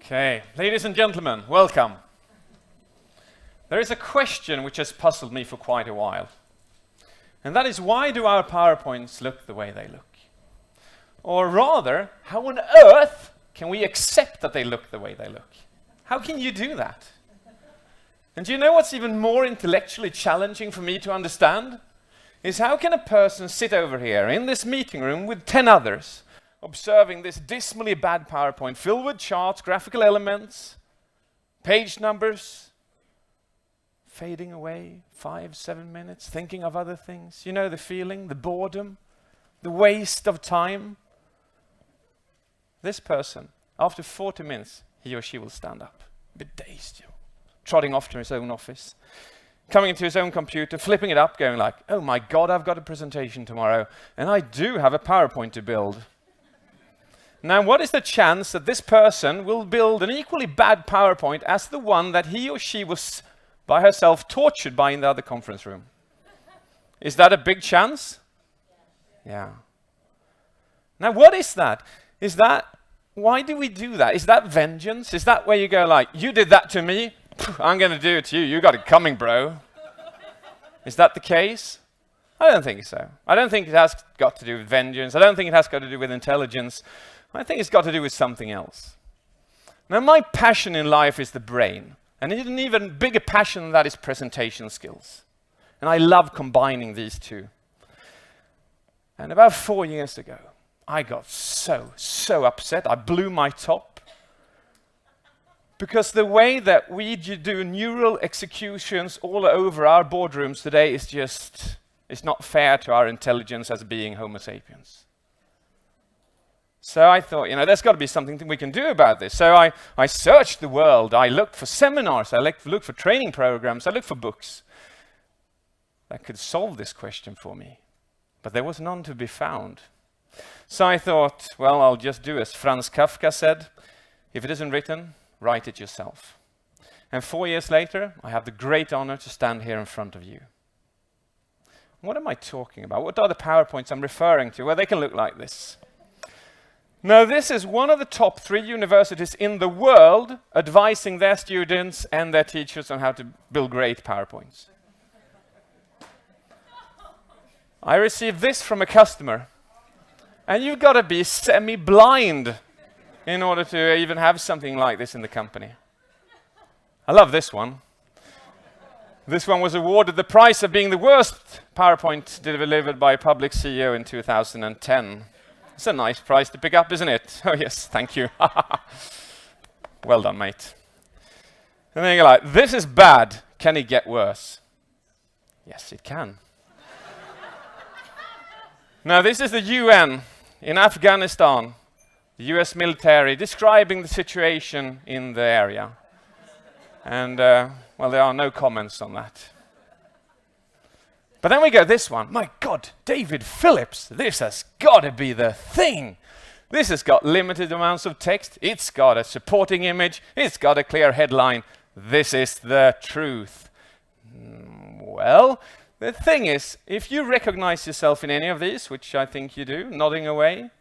Okay, ladies and gentlemen, welcome. There is a question which has puzzled me for quite a while. And that is, why do our PowerPoints look the way they look? Or rather, how on earth can we accept that they look the way they look? How can you do that? And do you know what's even more intellectually challenging for me to understand? Is how can a person sit over here in this meeting room with 10 others, observing this dismally bad PowerPoint filled with charts, graphical elements, page numbers, fading away 5-7 minutes, thinking of other things. You know the feeling, the boredom, the waste of time. This person, after 40 minutes, he or she will stand up, a bit dazed, trotting off to his own office, coming into his own computer, flipping it up, going like, oh my God, I've got a presentation tomorrow, and I do have a PowerPoint to build. Now, what is the chance that this person will build an equally bad PowerPoint as the one that he or she was by herself tortured by in the other conference room? Is that a big chance? Yeah. Now, what is that? Why do we do that? Is that vengeance? Is that where you go like, you did that to me, I'm going to do it to you, you got it coming, bro? Is that the case? I don't think so. I don't think it has got to do with vengeance. I don't think it has got to do with intelligence. I think it's got to do with something else. Now, my passion in life is the brain. And an even bigger passion than that is presentation skills. And I love combining these two. And about 4 years ago, I got so upset. I blew my top. Because the way that we do neural executions all over our boardrooms today is just, it's not fair to our intelligence as being Homo sapiens. So I thought, there's got to be something that we can do about this. So I searched the world. I looked for seminars. I looked for training programs. I looked for books that could solve this question for me. But there was none to be found. So I thought, well, I'll just do as Franz Kafka said. If it isn't written, write it yourself. And 4 years later, I have the great honor to stand here in front of you. What am I talking about? What are the PowerPoints I'm referring to? Well, they can look like this. Now, this is one of the top 3 universities in the world advising their students and their teachers on how to build great PowerPoints. I received this from a customer. And you've got to be semi-blind in order to even have something like this in the company. I love this one. This one was awarded the prize of being the worst PowerPoint delivered by a public CEO in 2010. It's a nice prize to pick up, isn't it? Oh yes, thank you. Well done, mate. And then you're like, this is bad. Can it get worse? Yes, it can. Now, this is the UN in Afghanistan, the US military, describing the situation in the area. And, well, there are no comments on that. But then we go this one. My God, David Phillips, this has got to be the thing. This has got limited amounts of text. It's got a supporting image. It's got a clear headline. This is the truth. Well, the thing is, if you recognize yourself in any of these, which I think you do, nodding away,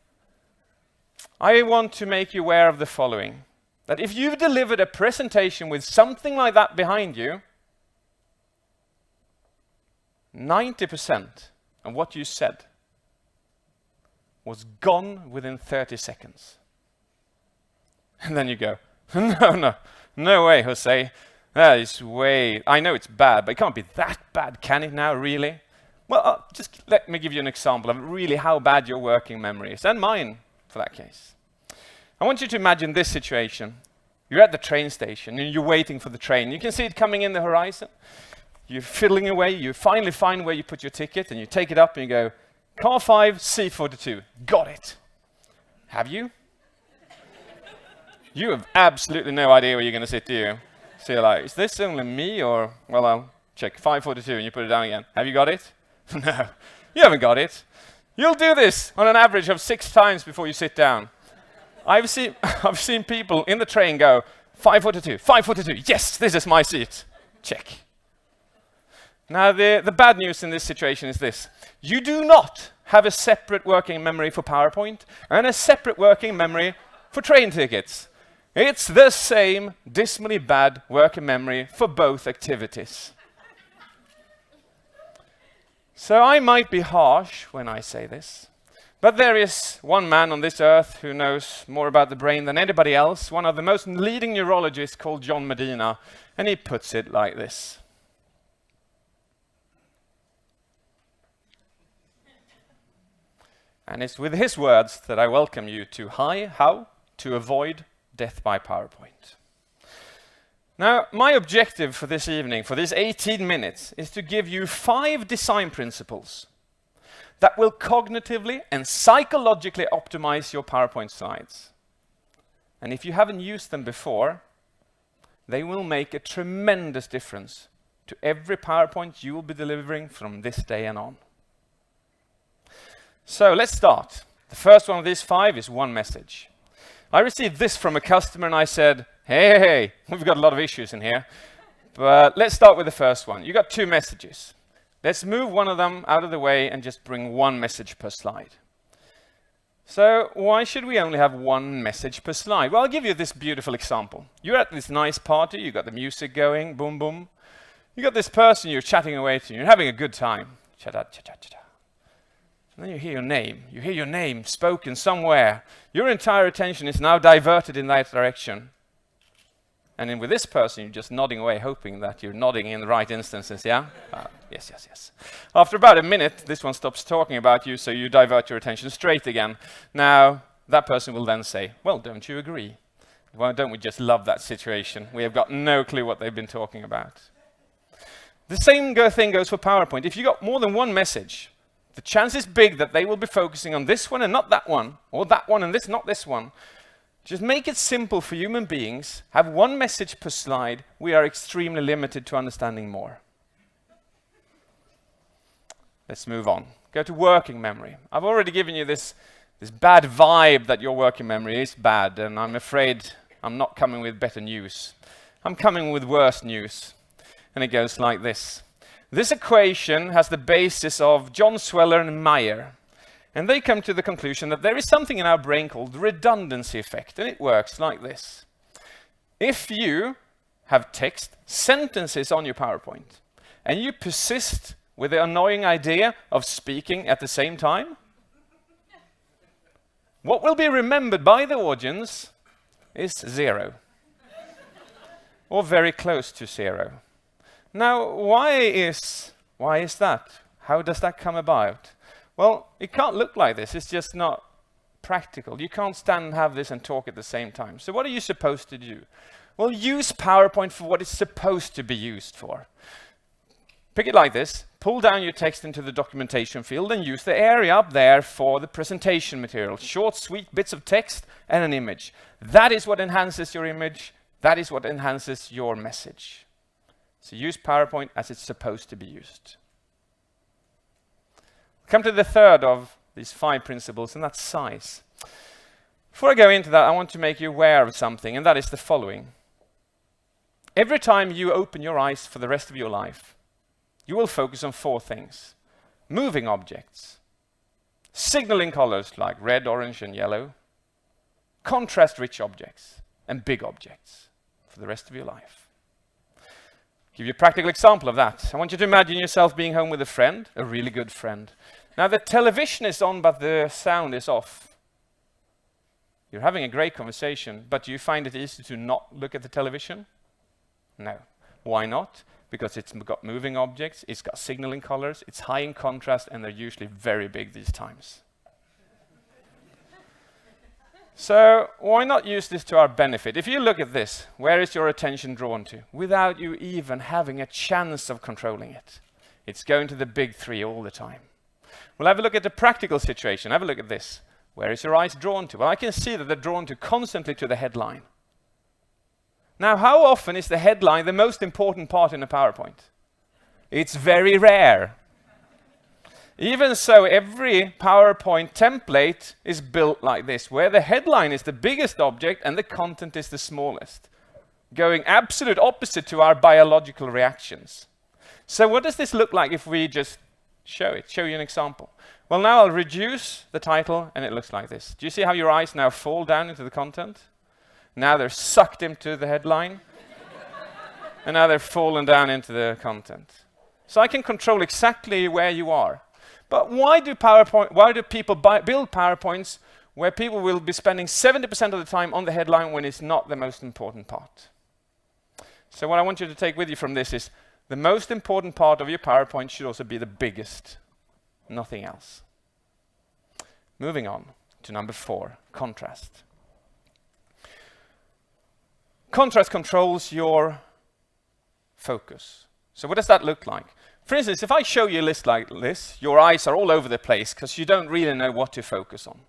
I want to make you aware of the following. That if you've delivered a presentation with something like that behind you, 90% of what you said was gone within 30 seconds. And then you go, no way, Jose. That is way, I know it's bad, but it can't be that bad, can it now, really? Well, just let me give you an example of really how bad your working memory is, and mine, for that case. I want you to imagine this situation. You're at the train station, and you're waiting for the train. You can see it coming in the horizon. You're fiddling away, you finally find where you put your ticket, and you take it up and you go, car 5, C42, got it. Have you? You have absolutely no idea where you're going to sit, do you? So you're like, is this only me, or, well, I'll check, 542, and you put it down again. Have you got it? No, you haven't got it. You'll do this on an average of 6 times before you sit down. I've seen people in the train go, 542, 542, yes, this is my seat. Check. Now, the bad news in this situation is this. You do not have a separate working memory for PowerPoint and a separate working memory for train tickets. It's the same dismally bad working memory for both activities. So I might be harsh when I say this, but there is one man on this earth who knows more about the brain than anybody else, one of the most leading neurologists called John Medina, and he puts it like this. And it's with his words that I welcome you to How to Avoid Death by PowerPoint. Now, my objective for this evening, for these 18 minutes, is to give you 5 design principles that will cognitively and psychologically optimize your PowerPoint slides. And if you haven't used them before, they will make a tremendous difference to every PowerPoint you will be delivering from this day and on. So let's start. The first one of these 5 is one message. I received this from a customer and I said, hey, we've got a lot of issues in here, but let's start with the first one. You got 2 messages. Let's move one of them out of the way and just bring one message per slide. So why should we only have one message per slide? Well, I'll give you this beautiful example. You're at this nice party, you got the music going, boom, boom. You got this person you're chatting away to, you're having a good time. Cha-da, cha-cha, cha-cha. And then you hear your name spoken somewhere. Your entire attention is now diverted in that direction. And then with this person, you're just nodding away, hoping that you're nodding in the right instances, yeah? Yes, yes, yes. After about a minute, this one stops talking about you, so you divert your attention straight again. Now, that person will then say, well, don't you agree? Why don't we just love that situation? We have got no clue what they've been talking about. The same thing goes for PowerPoint. If you got more than one message, the chance is big that they will be focusing on this one and not that one, or that one and this, not this one. Just make it simple for human beings. Have one message per slide. We are extremely limited to understanding more. Let's move on. Go to working memory. I've already given you this bad vibe that your working memory is bad, and I'm afraid I'm not coming with better news. I'm coming with worse news. And it goes like this. This equation has the basis of John Sweller and Meyer. And they come to the conclusion that there is something in our brain called the redundancy effect, and it works like this. If you have text, sentences on your PowerPoint, and you persist with the annoying idea of speaking at the same time, what will be remembered by the audience is 0. Or very close to 0. Now, why is that? How does that come about? Well, it can't look like this. It's just not practical. You can't stand and have this and talk at the same time. So what are you supposed to do? Well, use PowerPoint for what it's supposed to be used for. Pick it like this. Pull down your text into the documentation field and use the area up there for the presentation material. Short, sweet bits of text and an image. That is what enhances your image. That is what enhances your message. So use PowerPoint as it's supposed to be used. Come to the third of these 5 principles, and that's size. Before I go into that, I want to make you aware of something, and that is the following. Every time you open your eyes for the rest of your life, you will focus on 4 things. Moving objects, signaling colors like red, orange, and yellow, contrast-rich objects, and big objects for the rest of your life. Give you a practical example of that. I want you to imagine yourself being home with a friend, a really good friend. Now the television is on, but the sound is off. You're having a great conversation, but do you find it easy to not look at the television? No. Why not? Because it's got moving objects, it's got signaling colors, it's high in contrast, and they're usually very big these times. So why not use this to our benefit? If you look at this, where is your attention drawn to? Without you even having a chance of controlling it. It's going to the big 3 all the time. Well, have a look at the practical situation. Have a look at this. Where is your eyes drawn to? Well, I can see that they're drawn to constantly to the headline. Now, how often is the headline the most important part in a PowerPoint? It's very rare. Even so, every PowerPoint template is built like this, where the headline is the biggest object and the content is the smallest, going absolute opposite to our biological reactions. So what does this look like if we just show you an example? Well, now I'll reduce the title and it looks like this. Do you see how your eyes now fall down into the content? Now they're sucked into the headline. And now they're fallen down into the content. So I can control exactly where you are. But why do people build PowerPoints where people will be spending 70% of the time on the headline when it's not the most important part? So what I want you to take with you from this is the most important part of your PowerPoint should also be the biggest, nothing else. Moving on to number 4, contrast. Contrast controls your focus. So what does that look like? For instance, if I show you a list like this, your eyes are all over the place because you don't really know what to focus on.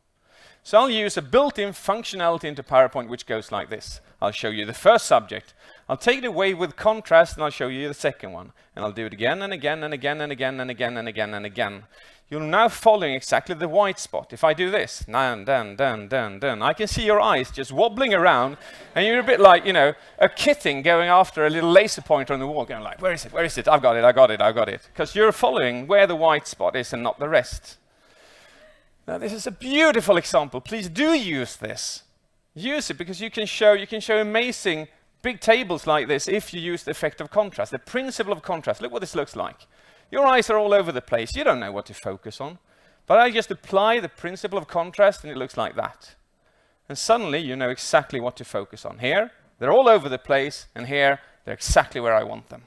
So I'll use a built-in functionality into PowerPoint which goes like this. I'll show you the first subject. I'll take it away with contrast and I'll show you the second one. And I'll do it again and again and again and again and again and again and again. You're now following exactly the white spot. If I do this, dun, dun, dun, dun, dun, I can see your eyes just wobbling around, and you're a bit like, a kitten going after a little laser pointer on the wall, going like, where is it, where is it? I've got it, I've got it, I've got it. Because you're following where the white spot is and not the rest. Now this is a beautiful example. Please do use this. Use it because you can show amazing big tables like this if you use the effect of contrast, the principle of contrast. Look what this looks like. Your eyes are all over the place. You don't know what to focus on. But I just apply the principle of contrast and it looks like that. And suddenly you know exactly what to focus on. Here, they're all over the place, and here, they're exactly where I want them.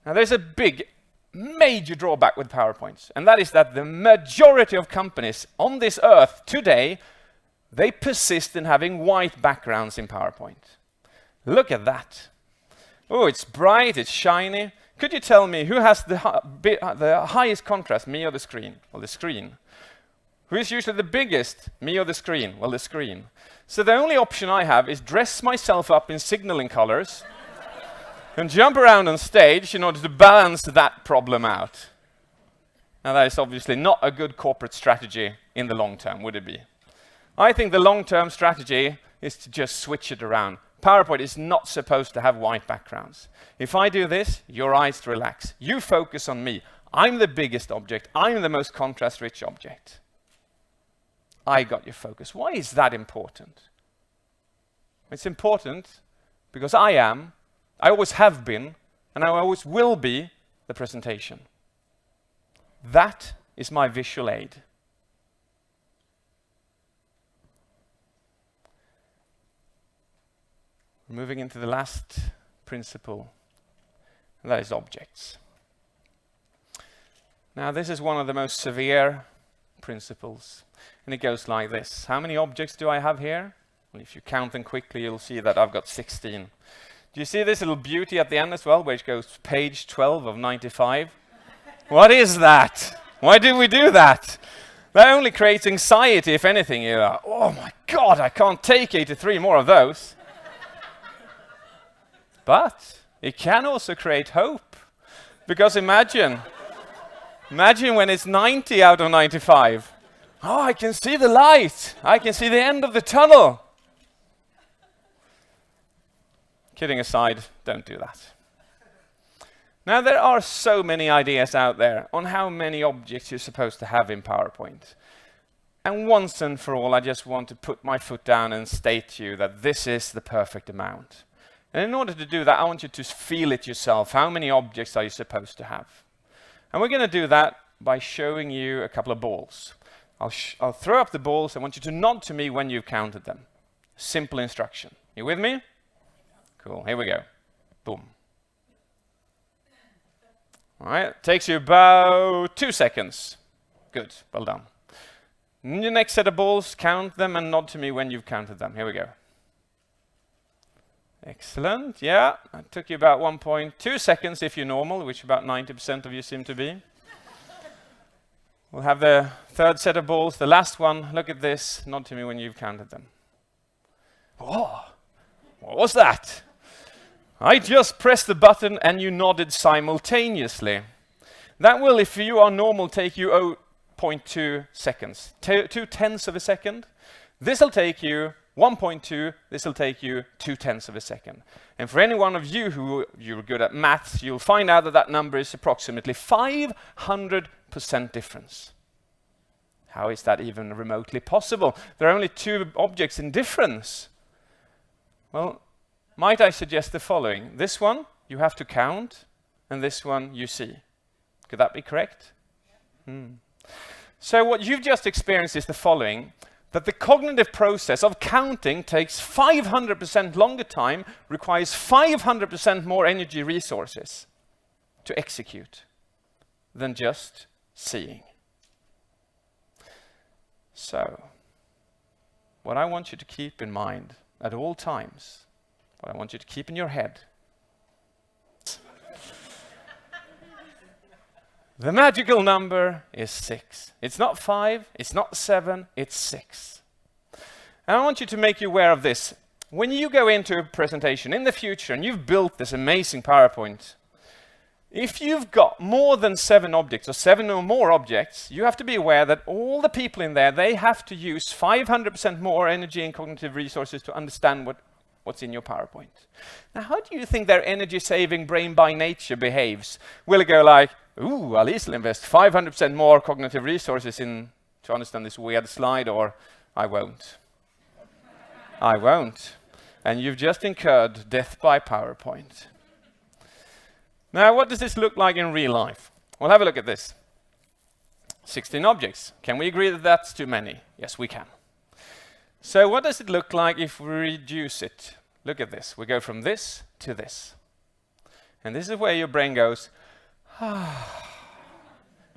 Now there's a big, major drawback with PowerPoints, and that is that the majority of companies on this earth today, they persist in having white backgrounds in PowerPoint. Look at that. Oh, it's bright, it's shiny. Could you tell me who has the highest contrast, me or the screen? Well, the screen. Who is usually the biggest, me or the screen? Well, the screen. So the only option I have is dress myself up in signaling colors and jump around on stage in order to balance that problem out. Now, that is obviously not a good corporate strategy in the long term, would it be? I think the long-term strategy is to just switch it around. PowerPoint is not supposed to have white backgrounds. If I do this, your eyes relax. You focus on me. I'm the biggest object. I'm the most contrast-rich object. I got your focus. Why is that important? It's important because I always have been, and I always will be the presentation. That is my visual aid. Moving into the last principle, and that is objects. Now, this is one of the most severe principles, and it goes like this. How many objects do I have here? Well, if you count them quickly, you'll see that I've got 16. Do you see this little beauty at the end as well, which goes page 12 of 95? What is that? Why do we do that? That only creates anxiety, if anything. You're like, oh my God, I can't take 83 more of those. But it can also create hope. Because imagine when it's 90 out of 95. Oh, I can see the light. I can see the end of the tunnel. Kidding aside, don't do that. Now, there are so many ideas out there on how many objects you're supposed to have in PowerPoint. And once and for all, I just want to put my foot down and state to you that this is the perfect amount. And in order to do that, I want you to feel it yourself. How many objects are you supposed to have? And we're going to do that by showing you a couple of balls. I'll throw up the balls. I want you to nod to me when you've counted them. Simple instruction. You with me? Cool. Here we go. Boom. All right. Takes you about 2 seconds. Good. Well done. Your next set of balls, count them and nod to me when you've counted them. Here we go. Excellent. Yeah, it took you about 1.2 seconds if you're normal, which about 90% of you seem to be. We'll have the third set of balls, the last one. Look at this. Nod to me when you've counted them. Oh, what was that? I just pressed the button and you nodded simultaneously. That will, if you are normal, take you 0.2 seconds. 2/10 of a second. This will take you 1.2, this will take you 2/10 of a second. And for any one of you who you're good at maths, you'll find out that that number is approximately 500% difference. How is that even remotely possible? There are only two objects in difference. Well, might I suggest the following? This one you have to count, and this one you see. Could that be correct? So what you've just experienced is the following, that the cognitive process of counting takes 500% longer time, requires 500% more energy resources to execute than just seeing. So, what I want you to keep in mind at all times, what I want you to keep in your head, the magical number is 6. It's not 5, it's not 7, it's 6. And I want you to make you aware of this. When you go into a presentation in the future and you've built this amazing PowerPoint, if you've got more than 7 objects or 7 or more objects, you have to be aware that all the people in there, they have to use 500% more energy and cognitive resources to understand what's in your PowerPoint. Now, how do you think their energy-saving brain by nature behaves? Will it go like, ooh, I'll easily invest 500% more cognitive resources to understand this weird slide, or I won't. I won't. And you've just incurred death by PowerPoint. Now, what does this look like in real life? Well, have a look at this. 16 objects. Can we agree that that's too many? Yes, we can. So what does it look like if we reduce it? Look at this. We go from this to this. And this is where your brain goes, ah.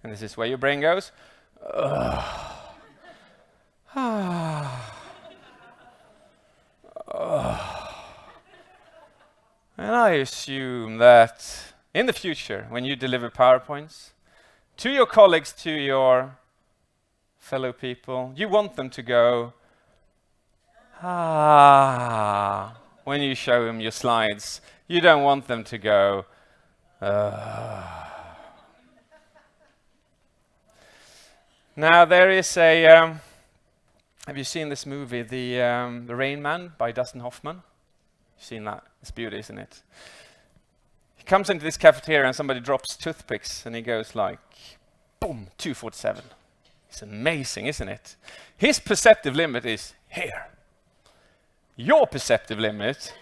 And this is where your brain goes, ah. And I assume that in the future, when you deliver PowerPoints to your colleagues, to your fellow people, you want them to go, ah, when you show them your slides. You don't want them to go, Now there is a, have you seen this movie, The Rain Man by Dustin Hoffman? You've seen that? It's beauty, isn't it? He comes into this cafeteria and somebody drops toothpicks and he goes like, boom, 247. It's amazing, isn't it? His perceptive limit is here. Your perceptive limit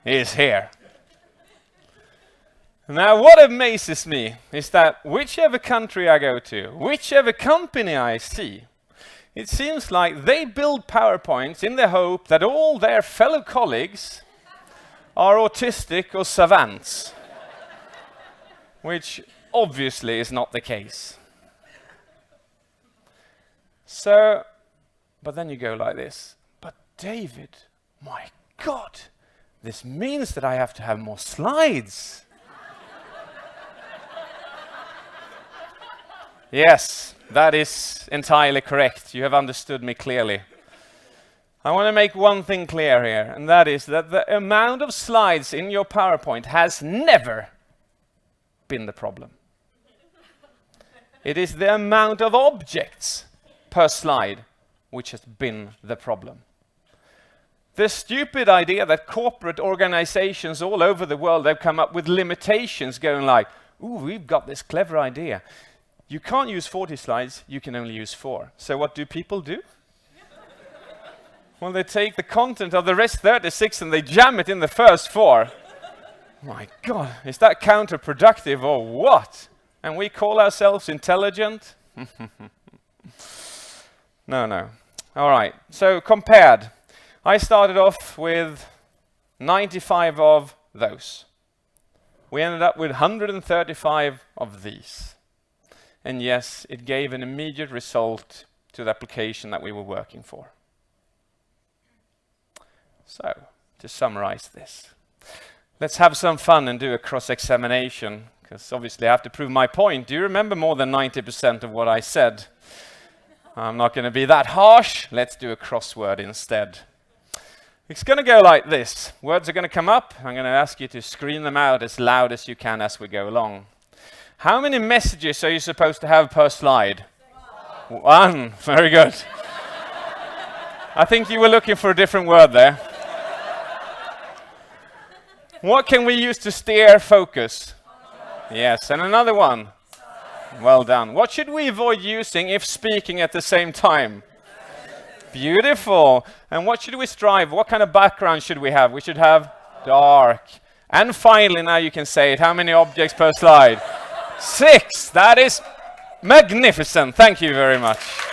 is here. Now, what amazes me is that whichever country I go to, whichever company I see, it seems like they build PowerPoints in the hope that all their fellow colleagues are autistic or savants, which obviously is not the case. So, but then you go like this, but David, my God, this means that I have to have more slides. Yes, that is entirely correct. You have understood me clearly. I want to make one thing clear here, and that is that the amount of slides in your PowerPoint has never been the problem. It is the amount of objects per slide which has been the problem. The stupid idea that corporate organizations all over the world have come up with limitations going like, ooh, we've got this clever idea. You can't use 40 slides, you can only use 4. So what do people do? Well, they take the content of the rest 36 and they jam it in the first 4. My God, is that counterproductive or what? And we call ourselves intelligent? No. All right, so compared. I started off with 95 of those. We ended up with 135 of these. And yes, it gave an immediate result to the application that we were working for. So, to summarize this, let's have some fun and do a cross-examination, because obviously I have to prove my point. Do you remember more than 90% of what I said? I'm not going to be that harsh. Let's do a crossword instead. It's going to go like this. Words are going to come up. I'm going to ask you to scream them out as loud as you can as we go along. How many messages are you supposed to have per slide? 1. Very good. I think you were looking for a different word there. What can we use to steer focus? Yes, and another one. Well done. What should we avoid using if speaking at the same time? Beautiful. And what should we strive? What kind of background should we have? We should have dark. And finally, now you can say it. How many objects per slide? 6. That is magnificent. Thank you very much.